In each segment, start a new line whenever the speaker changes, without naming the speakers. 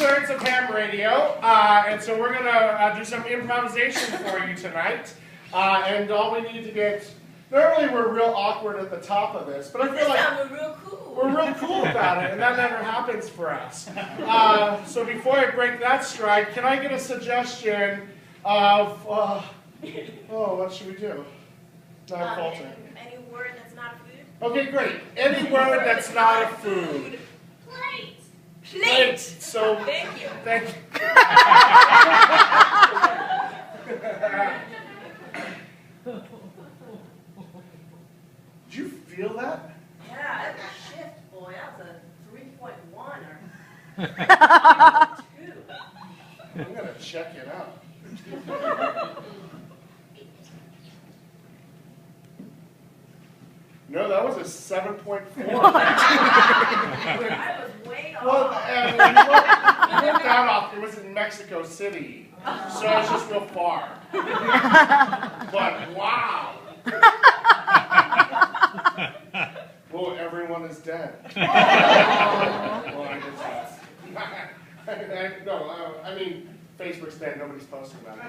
2/3 of ham radio, and so we're going to do some improvisation for you tonight. And all we need to get, normally we're real awkward at the top of this, but I feel like
we're real cool.
We're real cool about it, and that never happens for us. So before I break that stride, can I get a suggestion of, what should we do? Not faltering.
Any word that's not a food?
Okay, great. Any word that's not a food.
Plate.
Plate. So,
Thank you.
thank you. Did you feel that?
Yeah, that was a shift, boy. That was a 3.1 or 2.
I'm going to check it out. No, that was a 7.4.
I was way off.
Well, and when you look that off, it was in Mexico City, so it's just real far. But wow. Well, everyone is dead. Well, I guess that's... I mean, Facebook's dead. Nobody's posting about it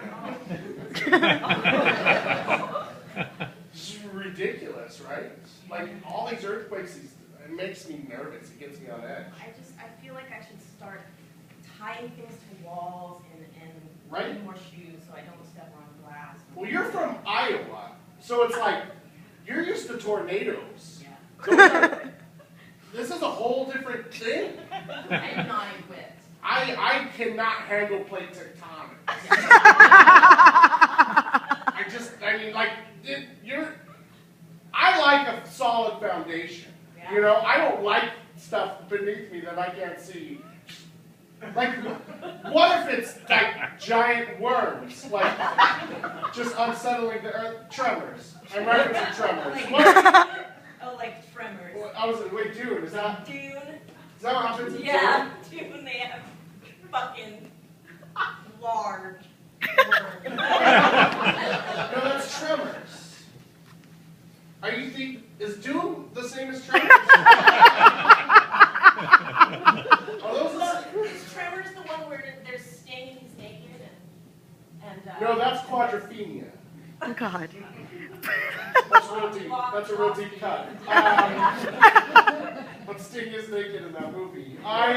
now. It's ridiculous, right? Like, all these earthquakes, it makes me nervous. It gets me on edge.
I feel like I should start tying things to walls and
Right?
wearing more shoes so I don't step on glass.
Well, you're from Iowa, so it's like, you're used to tornadoes.
Yeah.
This is a whole different thing.
I'm not equipped.
I cannot handle plate tectonics. I like a solid foundation.
Yeah.
You know, I don't like stuff beneath me that I can't see. Like, what if it's like giant worms, like just unsettling the earth? Tremors. I'm referencing Tremors.
Like Tremors.
Well, I was like, wait, Dune, is that
Dune.
what happens in
Yeah,
Dune?
Dune. They have fucking large worms.
No, that's Tremors. Is Dune the same as Tremors? Are those the same?
Is Tremors the one where they're staying he's naked and
No, that's Quadrophenia.
Oh, God.
That's real deep. That's a real deep cut. But Sting is naked in that movie.
I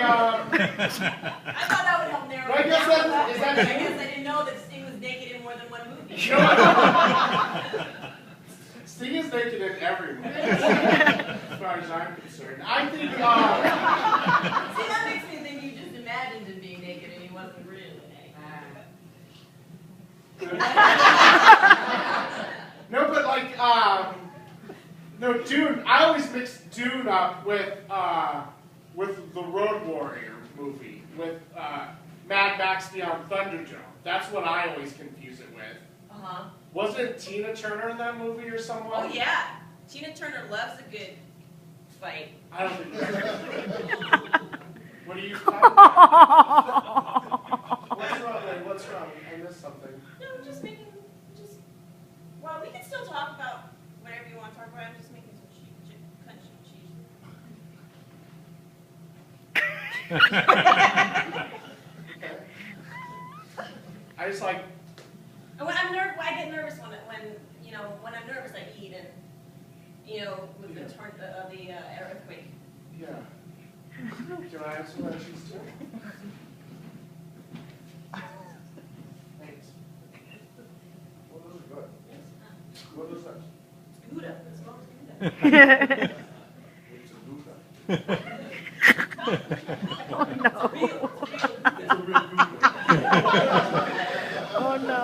thought that would help narrow
I
it
guess
down.
that- is that-
I guess I didn't know that Sting was naked in more than one movie.
Sting is naked in every movie, as far as I'm concerned. I think,
See, that makes me think you just imagined him being naked and he wasn't really naked.
no, but like, no, Dune, I always mix Dune up with the Road Warrior movie, with Mad Max Beyond Thunderdome. That's what I always confuse it with.
Uh-huh.
Wasn't Tina Turner in that movie or someone?
Oh, yeah. Tina Turner loves a good fight.
I don't think that's What are you talking about? What's wrong? Wait, what's wrong? I missed something.
No, I'm just making, well, we can still talk about whatever you want to talk about. I'm just making some
Okay. I just like...
And when I get nervous when I'm nervous, I eat, and with the earthquake.
Yeah. Can I have some of that cheese too? Thanks. Well, those are good. What is that?
Gouda. It smells Gouda.
It's a Gouda.
Oh, no.
It's a real Gouda.
Oh, no.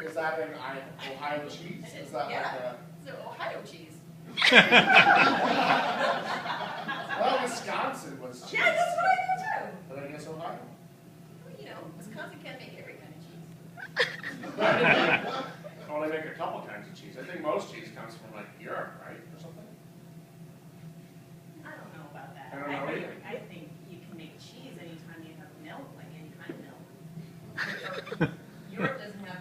Is that an Ohio cheese? Is that
Yeah.
like a...
It's Ohio cheese.
Well, Wisconsin was cheese.
Yeah, that's what I know too.
But I guess Ohio.
Wisconsin can't make every kind of cheese.
Only make a couple kinds of cheese. I think most cheese comes from like Europe, right, or something.
I don't know about that.
I don't know either.
I think you can make cheese anytime you have milk, like any kind of milk. Europe doesn't have,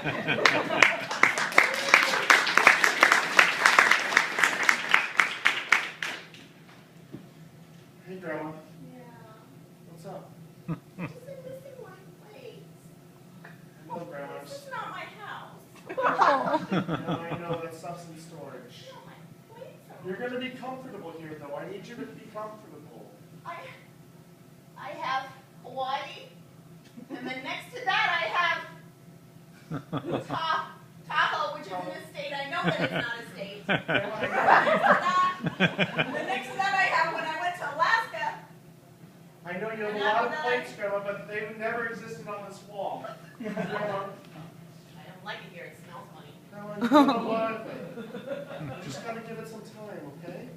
Hey, Grandma.
Yeah.
What's up?
Just been missing my plates.
Hello, Grandma.
This is not my house.
I know that stuff's in storage.
No, my plates are.
You're going to be comfortable here, though. I need you to be comfortable.
I have Hawaii, and then next to that I have Tahoe, which is an estate. I know that it's not a state. The next to that I have when I went to Alaska.
I know you have a
And
lot of
after that,
plates, Grandma, but they've never existed on this wall. Grandma,
I don't like it here. It smells funny.
Grandma, you know what? You just got to give it some time, okay?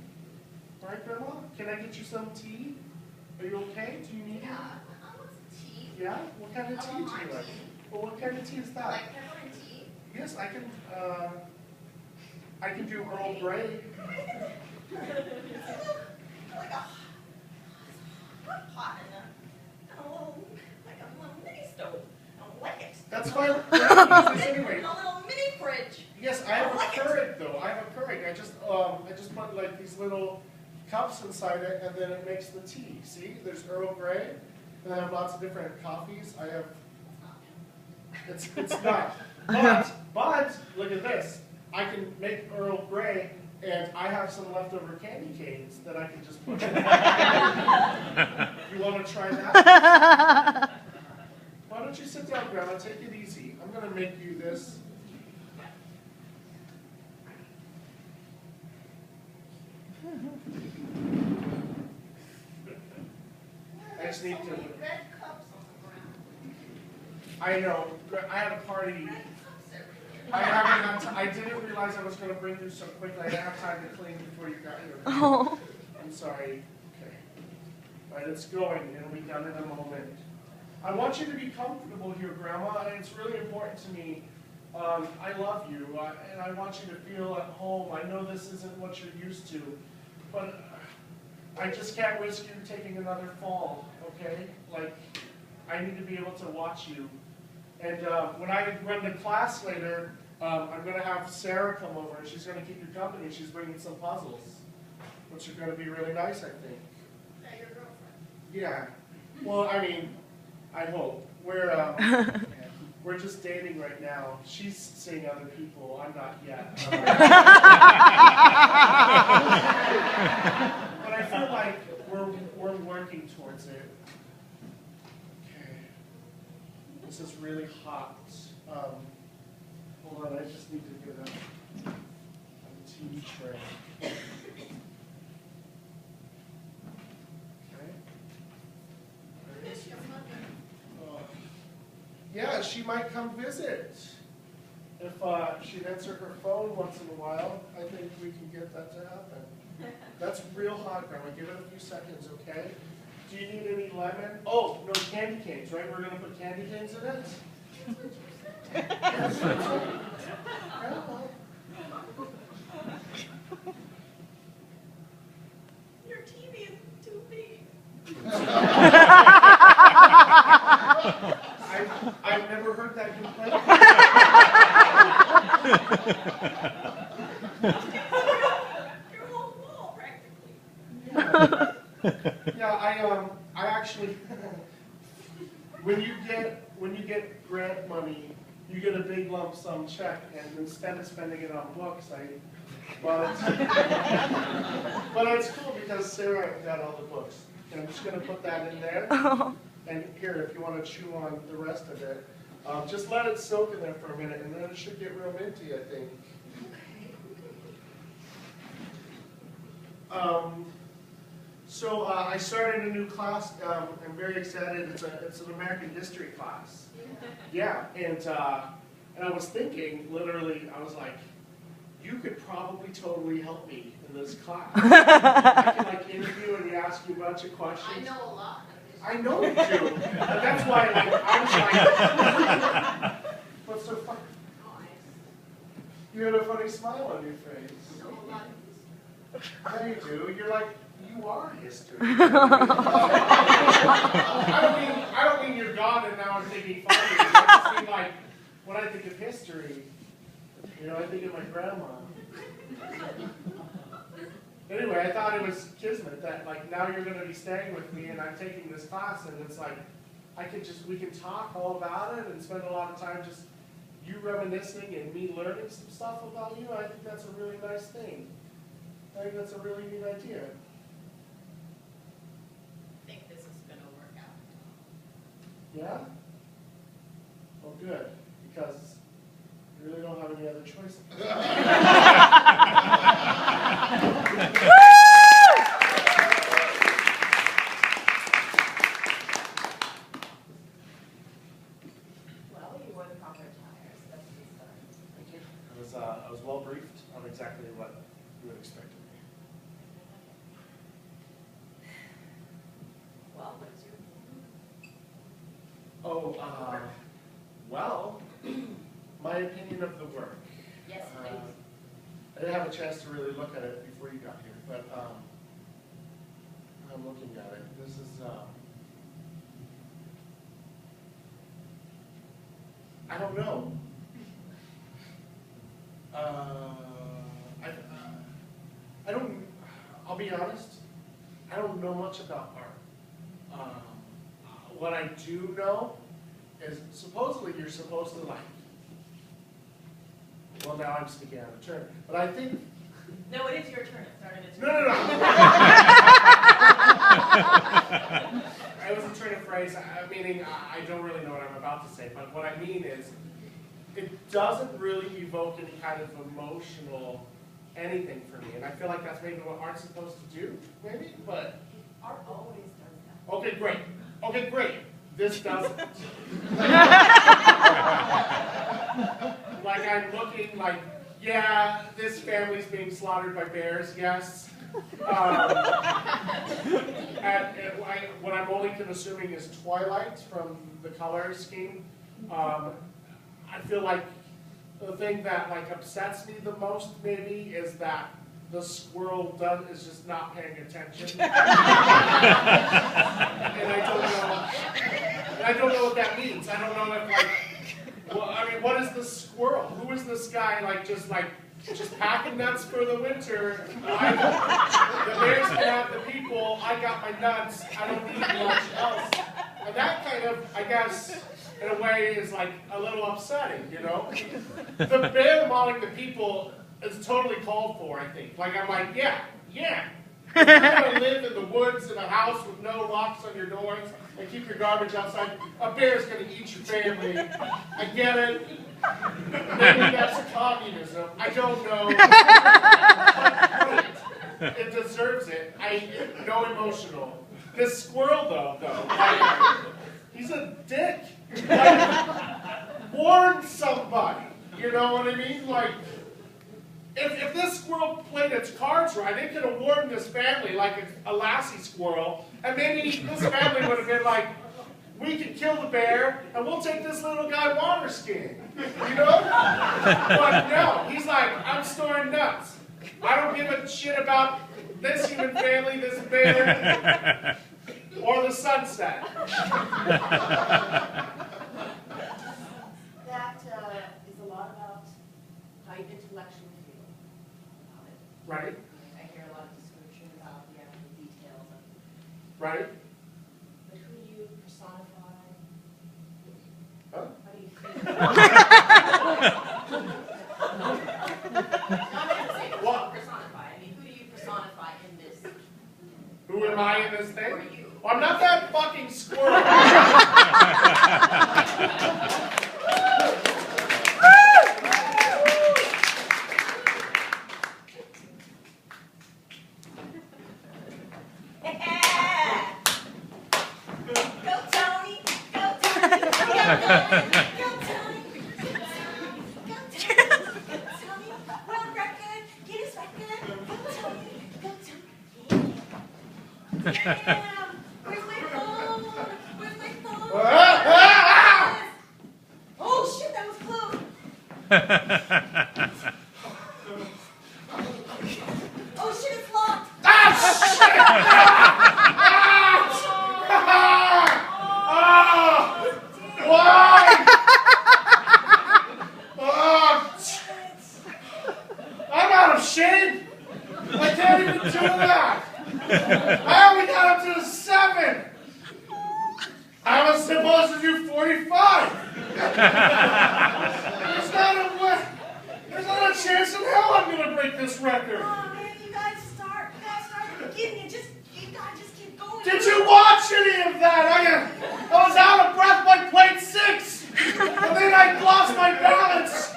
All right, Grandma? Can I get you some tea? Are you okay? Do you need it?
I want some tea.
Yeah? What kind of tea do you like? Well, what kind of tea is that?
Like peppermint tea.
Yes, I can do Earl Grey.
Like a hot pot and a little mini stove. I don't like it.
That's fine. We're gonna use this anyway.
A little mini fridge.
Yes, I have a Keurig though. I have a Keurig. I just put like these little cups inside it, and then it makes the tea. See, there's Earl Grey, and I have lots of different coffees. I have. It's not. But look at this. I can make Earl Grey, and I have some leftover candy canes that I can just put in. You want to try that? Why don't you sit down, Grandma? Take it easy. I'm gonna make you this. I just need to.
Red cups on the ground.
I know. I had a party.
Red cups everywhere.
I haven't got I didn't realize I was going to bring you so quickly. I didn't have time to clean before you got here.
Oh.
I'm sorry. Okay. But it's going. It'll be done in a moment. I want you to be comfortable here, Grandma, and it's really important to me. I love you, and I want you to feel at home. I know this isn't what you're used to, but I just can't risk you taking another fall, okay? Like, I need to be able to watch you. And when I run the class later, I'm going to have Sarah come over, and she's going to keep you company. She's bringing some puzzles, which are going to be really nice, I think.
Is that your girlfriend?
Yeah. Well, I mean, I hope. We're just dating right now. She's seeing other people. I'm not yet. But I feel like we're working towards it. Okay. This is really hot. Hold on, I just need to get a tea tray. Okay. There it is. Yeah, she might come visit. If she'd answer her phone once in a while, I think we can get that to happen. That's real hot, Grandma. Give it a few seconds, okay? Do you need any lemon? Oh, no, candy canes, right? We're going to put candy canes in it? Yes, that's right. Yeah, well.
Your TV is too big.
I've never heard that complaint.
Your whole wall, practically.
Yeah, I actually, when you get grant money, you get a big lump sum check, and instead of spending it on books, but it's cool because Sarah got all the books. And I'm just going to put that in there. And here, if you want to chew on the rest of it, just let it soak in there for a minute, and then it should get real minty, I think. So I started a new class. I'm very excited. It's an American history class. Yeah, and I was thinking, literally, I was like, you could probably totally help me in this class. I can like interview and ask you a bunch of questions.
I know a lot.
I know you do. But that's why like, I was like, what's so funny? You had a funny smile on your face.
I know a lot of these.
Yeah, you do. You're like, you are history. I don't mean you're gone and now I'm taking photos. I just mean like, when I think of history, I think of my grandma. Anyway, I thought it was kismet that like now you're going to be staying with me and I'm taking this class and it's like we can talk all about it and spend a lot of time just you reminiscing and me learning some stuff about you. I think that's a really nice thing. I think that's a really neat idea.
I think this is going to work out.
Yeah? Well, good, because you really don't have any other choice.
Well, you wore the proper attire, so that's good start.
Thank you. I was well briefed on exactly what you would expect of me.
Well, what is your opinion?
Oh, well, my opinion of the work.
Yes, please.
I didn't have a chance to really look at it before you got here, but I'm looking at it. This is, I don't know. I don't, I'll be honest, I don't know much about art. What I do know is supposedly you're supposed to like, well now I'm speaking out of turn, but I think.
No, it is your turn. It started its
No. I wasn't trying to phrase, meaning I don't really know what I'm about to say, but what I mean is, it doesn't really evoke any kind of emotional anything for me, and I feel like that's maybe what art's supposed to do, maybe, but.
Art always does that.
Okay, great. Okay, great. This doesn't. Like I'm looking like, yeah, this family's being slaughtered by bears, yes. What I'm only assuming is twilight from the color scheme. I feel like the thing that like upsets me the most maybe is that the squirrel is just not paying attention. And I don't know what that means. I don't know if like, well, I mean, what is the squirrel? Who is this guy just packing nuts for the winter? The bears can have the people, I got my nuts, I don't need much else. And that kind of, I guess, in a way is like a little upsetting, The bear mauling the people is totally called for, I think. Like, I'm like, yeah. If you're gonna live in the woods in a house with no locks on your doors and keep your garbage outside, a bear's gonna eat your family. I get it. Maybe that's communism. I don't know. But it deserves it. No emotional. This squirrel, though, he's a dick. Warn somebody. You know what I mean? Like, if this squirrel played its cards right, it could have warned this family like a lassie squirrel, and maybe this family would have been like, we can kill the bear, and we'll take this little guy water skiing, But no, he's like, I'm storing nuts. I don't give a shit about this human family, this bear, or the sunset.
That is a lot about how you intellectually feel about it.
Right?
I hear a lot of description about the actual details of it.
Right?
But who do you personify?
Huh?
How do you feel? What? Personify. I mean, who do you personify in this?
Who am I in this thing?
Who are you?
Well, I'm not that fucking squirrel.
Where's my phone? Where's my phone? Oh shit, that was close. Oh shit, it's locked.
Why? ashamed? I can't even do that. I only got up to 7. I was supposed to do 45. There's not a chance in hell I'm gonna break this record.
Oh man, you guys start from the beginning. You guys just keep going.
Did you watch any of that? I was out of breath by plate 6, and then I lost my balance.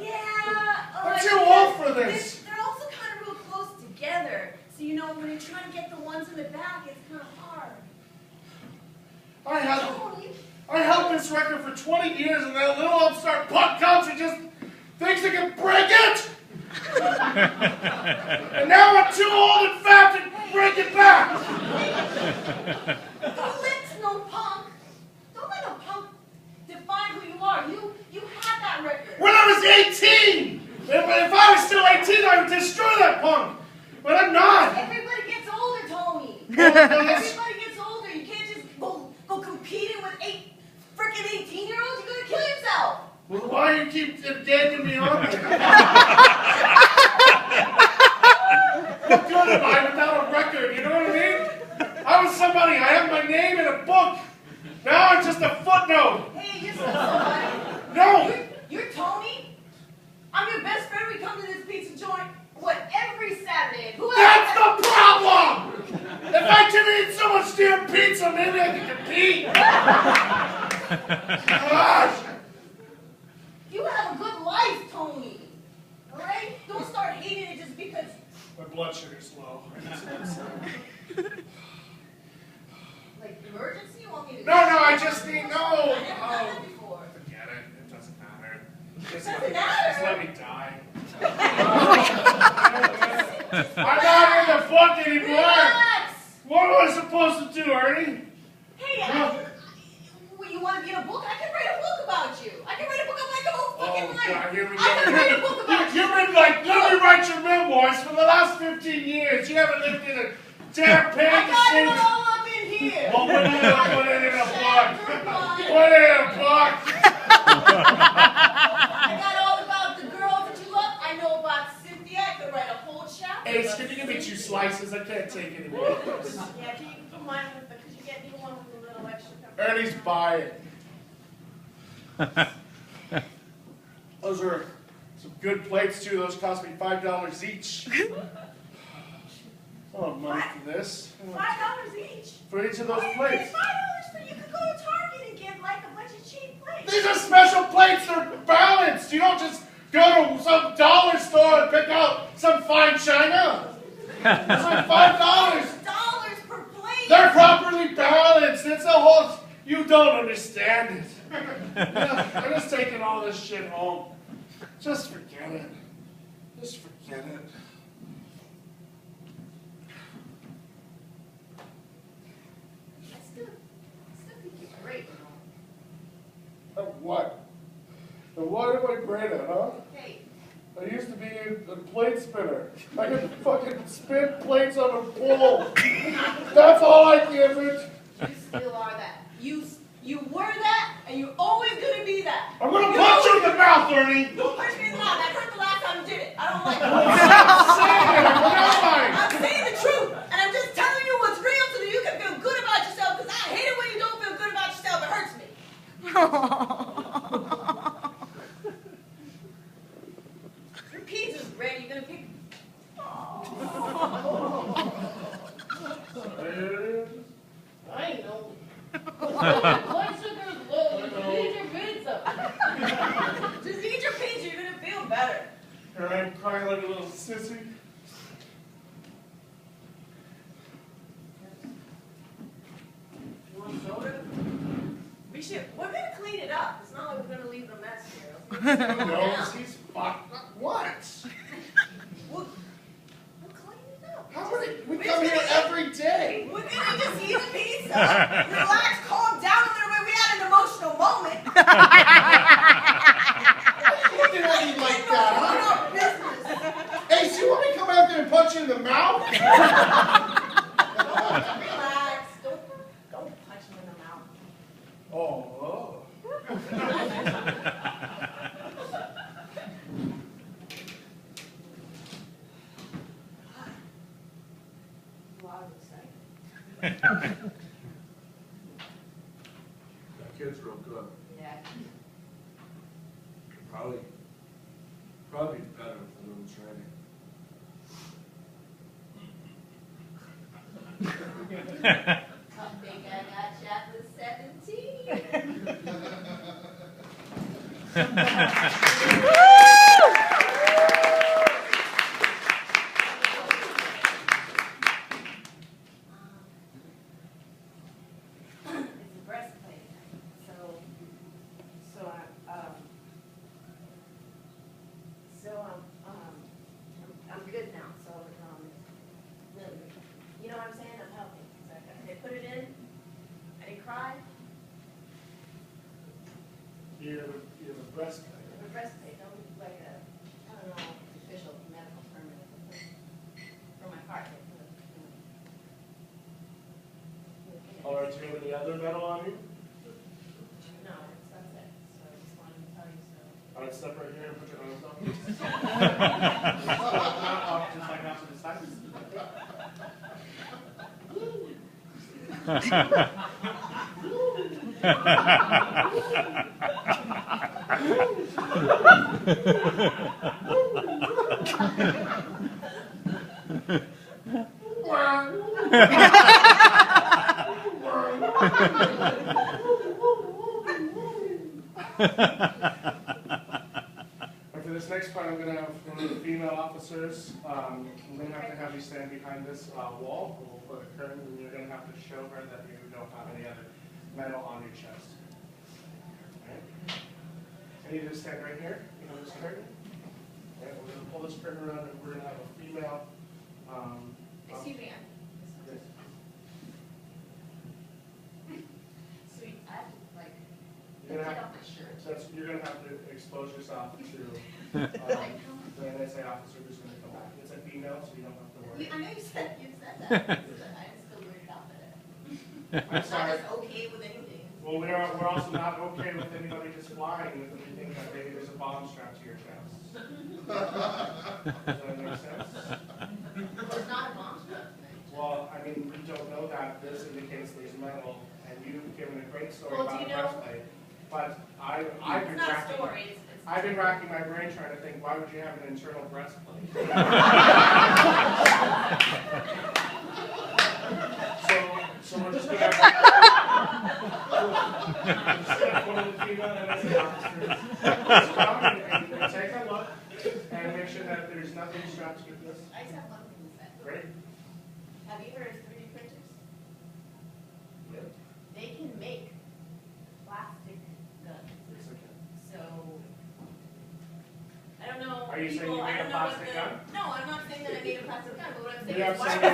Yeah.
I'm too old for this.
They're also kind of real close together. So you know when you're trying to get the ones in the back, it's kind of hard.
I held this record for 20 years, and that little upstart punk comes and just thinks he can break it. And now I'm too old and fat to break it back.
Don't let no punk. Don't let no punk define who you are. You had that record.
When I was 18, if I was still 18, I would destroy that punk. But I'm not.
Everybody gets older, Tony.
Well,
Everybody gets older. You can't just go competing with freaking 18-year-olds. You're gonna kill yourself.
Well, why do you keep gagging me on there? What good am I without a record? You know what I mean? I was somebody. I have my name in a book. Now I'm just a footnote.
Hey, you're still somebody.
No.
You're Tony. I'm your best friend. We come to this pizza joint, every Saturday. Who else?
That's the problem! If I can eat so much damn pizza, maybe I can compete. Gosh.
You have a good life, Tony. All right? Don't start hating it just because.
My blood sugar's low.
Like emergency? You want me to?
No, I just need
I never done that
no.
before.
Forget it. It doesn't matter. Just
Doesn't matter?
Just let me die. I'm not in the book anymore.
Relax.
What am I supposed to do, Ernie?
Hey, you want to be in a book? I can write a book about you. I can write a book about your whole fucking life.
God, here we go.
I can write a book about you.
You've been like, let me write your memoirs for the last 15 years. You haven't lived in a damn page.
I got it all up in here.
Well, put it in a book.
Put
Put it in a book.
I got all about the girls that you love. I know about Cynthia. I could write a whole chapter.
Ace, can you give me 2 slices? I can't take any more of this.
Yeah, can you put mine with because you get me one with a little extra pepper.
Ernie's buying. Those are some good plates too. Those cost me $5 each. Oh, money for this.
$5 each.
For each of those
Wait,
plates.
$5 for you could go to Target and get like a bunch of cheap plates.
These are special plates. They're balanced. You don't just go to some dollar store and pick out some fine china. It's like $5.
$5 per plate.
They're properly balanced. It's a whole. You don't understand it. I'm just taking all this shit home. Just forget it. Just forget it.
I still think you're great, you know.
At what? And what am I great at, huh?
Hey,
I used to be a plate spinner. I could fucking spin plates on a pole. That's all I give it.
you still are that. You were that, and you're always gonna be that.
I'm gonna punch you in the mouth, Ernie.
Don't punch me in the mouth. That hurt the last time you did it. I don't like it. I'm saying the truth, and I'm just telling you what's real so that you can feel good about yourself. Because I hate it when you don't feel good about yourself. It hurts me. Your pizza's ready. You're gonna pick. I know. Blood sugar's low. Just eat your pizza. Just eat your pizza. You're gonna feel better.
And I'm crying like a little sissy.
You want soda? We're gonna clean it up. It's not like we're gonna leave the mess here.
No, he's fucked. What?
We'll clean it up.
How would it? We come here every day.
We're gonna just eat a pizza. Relax, calm down a little bit. We had an emotional moment.
Looking at me like that, huh?
Business.
Hey, so you want me to come out there and punch you in the mouth?
Relax. Don't punch him in the mouth.
Oh.
Probably better than I'm training.
How big I got you at the 17. It's a breastplate. I'm good now. Really, you know what I'm saying? I'm healthy. So they put it in. I didn't cry.
You have a breastplate.
A breastplate, don't look like a, I don't know, official medical term for my heart.
All right, do you have any other metal on you?
No, that's it. So I just wanted to tell you so.
All right, step right here and put your arms up. Just like out to the side. For this next part, I'm going to have one of the female officers. I'm going to have you stand behind this wall. We'll put a curtain, and you're going to have to show her that you don't have any other metal on your chest. All right. I need you to stand right here, behind this curtain. All right, we're going to pull this curtain around, and we're going to have a female.
Excuse me.
Yes.
Sweet. I have to, like,
You're
take
gonna
off my shirt.
you're going to have to expose yourself to the NSA officer who's going to come back. It's a female, so you don't have to worry.
I know you said that. But I'm still weirded out by it.
I'm
I'm not
sorry.
just okay with anything.
Well, we're also not okay with anybody just flying if we think that maybe there's a bomb strapped to your chest. Does that make sense?
There's not a bomb strap.
Well, I mean, we don't know that. This indicates there's metal, and you've given a great story
Well,
about
do
the
you know-
breastplate. But I've
It's
been
not a
racking,
story. It's
I've been racking my brain trying to think, why would you have an internal breastplate? So we're just gonna one of the female NSA officers just come and take a look and make sure that there's nothing strapped to this.
I just have one thing to say.
Great.
Have you heard of 3D printers?
Yep.
They can make plastic guns.
Yes, okay.
So, I don't know.
Are you saying you
I
made a
don't know what
plastic
the-
gun?
No, I'm not saying that I made a plastic gun, but what I'm saying
Yeah,
is
I'm
why.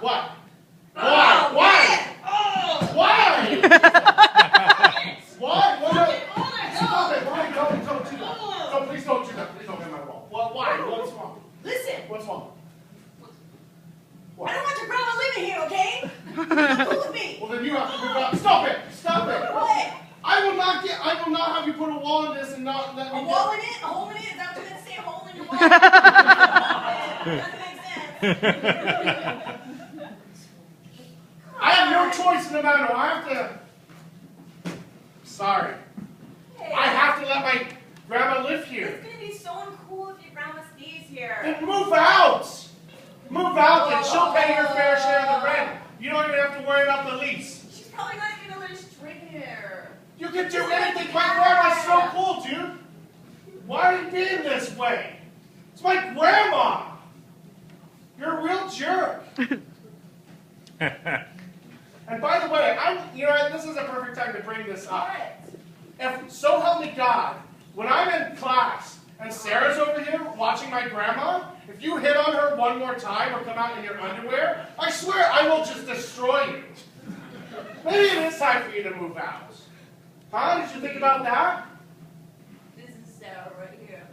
What? Why? Why? Why? Why? Why? Stop it! Why? Don't do that! No, please don't do that. Please don't hit my wall. Well, why? What's wrong?
Listen,
What's wrong?
I don't want your grandma living here, okay? Not cool with me.
Well, then you have to move out. Stop it! Stop it!
What?
I will not have you put a wall in this and not let me.
A wall in it? A hole in it? Is that what you're gonna say? A hole in your wall? Doesn't make sense.
I have no choice in the matter. I have to. Sorry.
Hey,
I have to let my grandma live here.
it's gonna be so uncool if your grandma stays here.
Then move out! Move out and she'll pay your fair share of the rent. You don't even have to worry about the lease.
She's probably not even gonna let us drink here.
You can do anything. My grandma's so cool, dude. Why are you being this way? It's my grandma. You're a real jerk. And by the way, this is a perfect time to bring this up.
What?
If so help me God, when I'm in class and Sarah's over here watching my grandma, if you hit on her one more time or come out in your underwear, I swear I will just destroy you. Maybe it is time for you to move out. Huh? Did you think about that?
This is Sarah right here.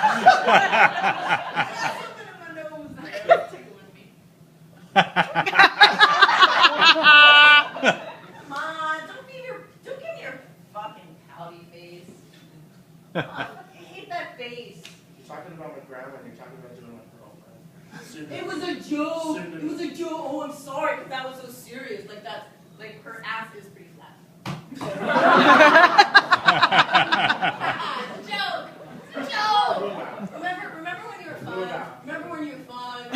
I got something in my nose. It's tickling me. that's, like, her ass is pretty flat. Joke! Joke! Remember when you were fun? Remember when you were fun? I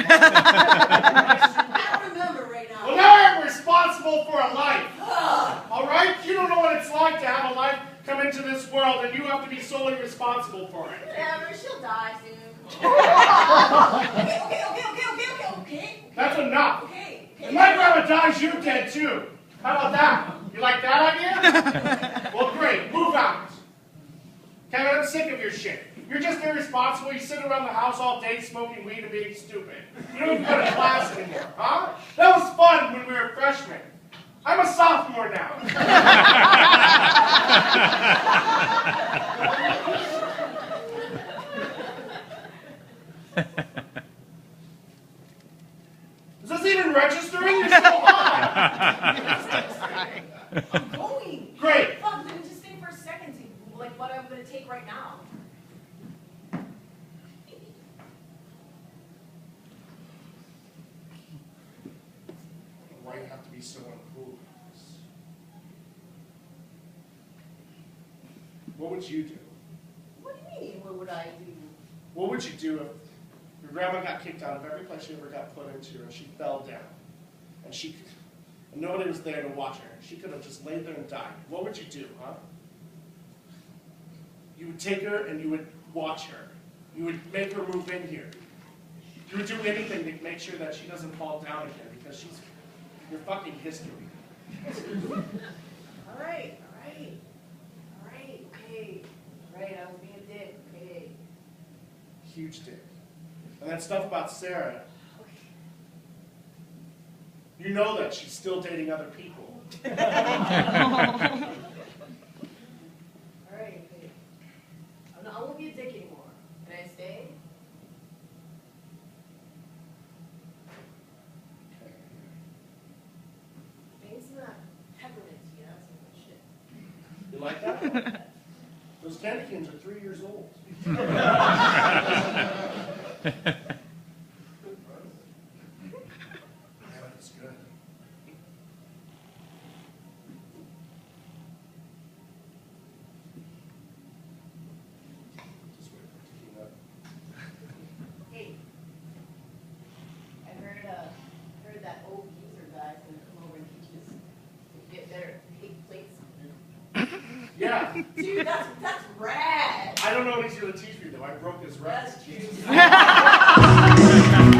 don't remember right now.
Well, now I'm responsible for a life. All right? You don't know what it's like to have a life come into this world, and you have to be solely responsible for it.
Whatever, she'll die soon. Okay.
That's enough.
Okay.
If my grandma dies, you're dead too. How about that? You like that idea? Well, great. Move out. Kevin, I'm sick of your shit. You're just irresponsible. You sit around the house all day smoking weed and being stupid. You don't even go to class anymore, huh? That was fun when we were freshmen. I'm a sophomore now. Is this even registering? You're so high.
I'm going.
Great.
Fuck, let me just think for a second to, like, what I'm gonna take right now.
Why you have to be so uncool? What would you do?
What do you mean, what would I do?
What would you do if your grandma got kicked out of every place she ever got put into, and she fell down, and nobody was there to watch her? She could have just laid there and died. What would you do, huh? You would take her and you would watch her. You would make her move in here. You would do anything to make sure that she doesn't fall down again, because she's your fucking history.
All right, okay. Right, I was being a dick, okay.
Huge dick. And that stuff about Sarah, you know that she's still dating other people.
All right, okay. I won't be a dick anymore. Can I stay? Maybe some of that peppermint tea, that's some good shit.
You like that? Those candy canes are 3 years old. Yeah, that's good. Just wait for it to heat up.
Hey, I heard that old geezer guy's gonna come over and teach us to get better at cake plates.
Yeah,
Dude, that's rad.
I don't know what he's going to teach me though. I broke his rest.
That's true.